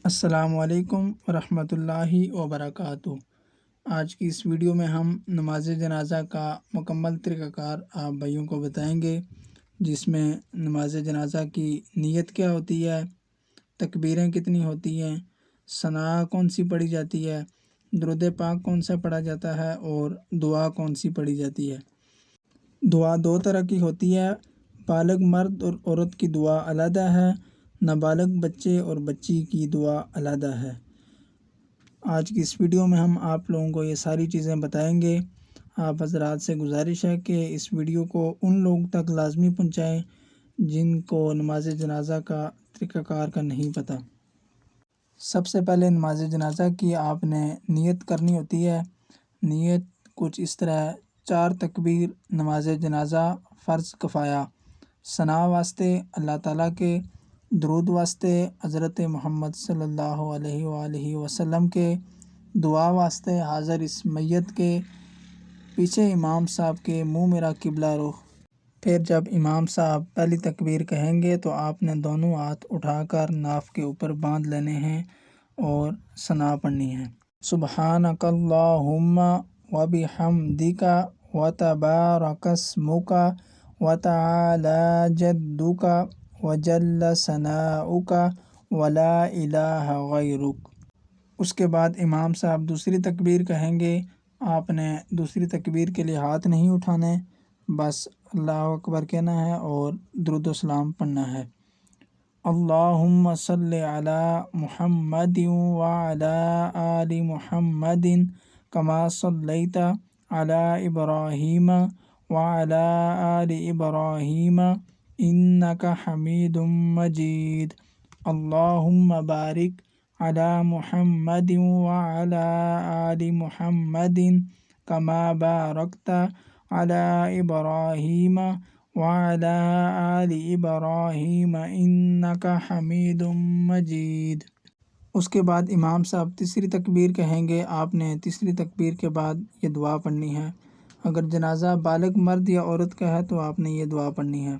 السلام علیکم ورحمۃ اللہ وبرکاتہ۔ آج کی اس ویڈیو میں ہم نماز جنازہ کا مکمل طریقہ کار آپ بھائیوں کو بتائیں گے، جس میں نماز جنازہ کی نیت کیا ہوتی ہے، تکبیریں کتنی ہوتی ہیں، ثنا کون سی پڑھی جاتی ہے، درود پاک کون سا پڑھا جاتا ہے اور دعا کون سی پڑھی جاتی ہے۔ دعا دو طرح کی ہوتی ہے، بالغ مرد اور عورت کی دعا علیحدہ ہے، نابالغ بچے اور بچی کی دعا علیحدہ ہے۔ آج کی اس ویڈیو میں ہم آپ لوگوں کو یہ ساری چیزیں بتائیں گے۔ آپ حضرات سے گزارش ہے کہ اس ویڈیو کو ان لوگوں تک لازمی پہنچائیں جن کو نماز جنازہ کا طریقہ کار کا نہیں پتہ۔ سب سے پہلے نماز جنازہ کی آپ نے نیت کرنی ہوتی ہے۔ نیت کچھ اس طرح ہے: 4 تکبیر نماز جنازہ فرض کفایہ، ثنا واسطے اللہ تعالیٰ کے، درود واسطے حضرت محمد صلی اللہ علیہ وآلہ وسلم کے، دعا واسطے حاضر اس میت کے، پیچھے امام صاحب کے، منہ میرا قبلہ رخ۔ پھر جب امام صاحب پہلی تکبیر کہیں گے تو آپ نے دونوں ہاتھ اٹھا کر ناف کے اوپر باندھ لینے ہیں اور ثنا پڑھنی ہے: سبحانک اللہم وبحمدک وتبارک اسمک وتعالی جدک وجل ثناؤک ولا الہ غیرک۔ اس کے بعد امام صاحب دوسری تکبیر کہیں گے۔ آپ نے دوسری تکبیر کے لیے ہاتھ نہیں اٹھانے، بس اللہ اکبر کہنا ہے اور درود و سلام پڑھنا ہے: اللہم صلی علی محمد وعلی آل محمد کما صلیت علی ابراہیم وعلی آل ابراہیم انک حمید مجید۔ اللہم بارک علی محمد وعلی آل محمد کما بارکت علی ابراہیم وعلی آل ابراہیم انک حمید مجید۔ اس کے بعد امام صاحب تیسری تکبیر کہیں گے۔ آپ نے تیسری تکبیر کے بعد یہ دعا پڑھنی ہے۔ اگر جنازہ بالغ مرد یا عورت کا ہے تو آپ نے یہ دعا پڑھنی ہے: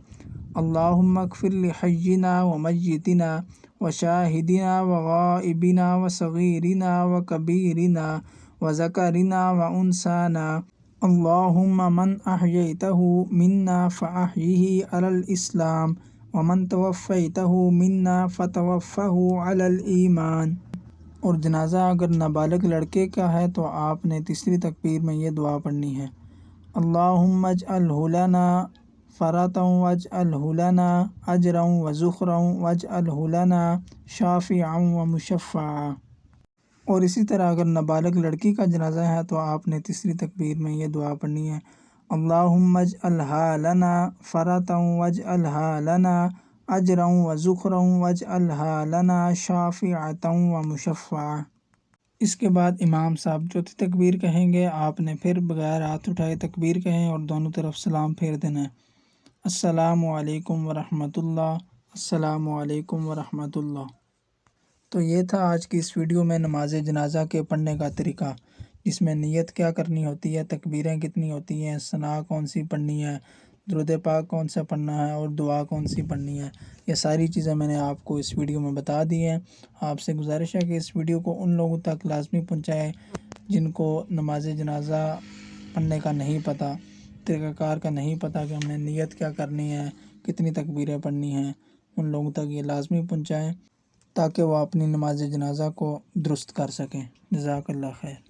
اللہم اغفر لحینا ومیتنا وشاہدنا وغائبنا وصغیرنا وکبیرنا وذکرنا وانثانا، اللہم من احییتہ منا فاحیہ علی الاسلام ومن توفیتہ منا فتوفہ علی الایمان۔ اور جنازہ اگر نابالغ لڑکے کا ہے تو آپ نے تیسری تکبیر میں یہ دعا پڑھنی ہے: اللہم اجعلہ لنا فرۃ واجعلہ لنا اجرا وذخرا واجعلہ لنا شافعا ومشفعا۔ اور اسی طرح اگر نابالغ لڑکی کا جنازہ ہے تو آپ نے تیسری تکبیر میں یہ دعا پڑھنی ہے: اللہم اجعلہ لنا فرۃ واجعلہ لنا اجرا وذخرا واجعلہ لنا شافعا ومشفعا۔ اس کے بعد امام صاحب چوتھی تکبیر کہیں گے۔ آپ نے پھر بغیر ہاتھ اٹھائے تکبیر کہیں اور دونوں طرف سلام پھیر دینا ہے: السلام علیکم ورحمۃ اللہ، السلام علیکم ورحمۃ اللہ۔ تو یہ تھا آج کی اس ویڈیو میں نماز جنازہ کے پڑھنے کا طریقہ، جس میں نیت کیا کرنی ہوتی ہے، تکبیریں کتنی ہوتی ہیں، ثنا کون سی پڑھنی ہے، درود پاک کون سا پڑھنا ہے اور دعا کون سی پڑھنی ہے۔ یہ ساری چیزیں میں نے آپ کو اس ویڈیو میں بتا دی ہیں۔ آپ سے گزارش ہے کہ اس ویڈیو کو ان لوگوں تک لازمی پہنچائیں جن کو نماز جنازہ پڑھنے کا نہیں پتہ، طریقہ کار کا نہیں پتہ کہ ہم نے نیت کیا کرنی ہے، کتنی تکبیریں پڑھنی ہیں۔ ان لوگوں تک یہ لازمی پہنچائیں تاکہ وہ اپنی نماز جنازہ کو درست کر سکیں۔ جزاک اللہ خیر۔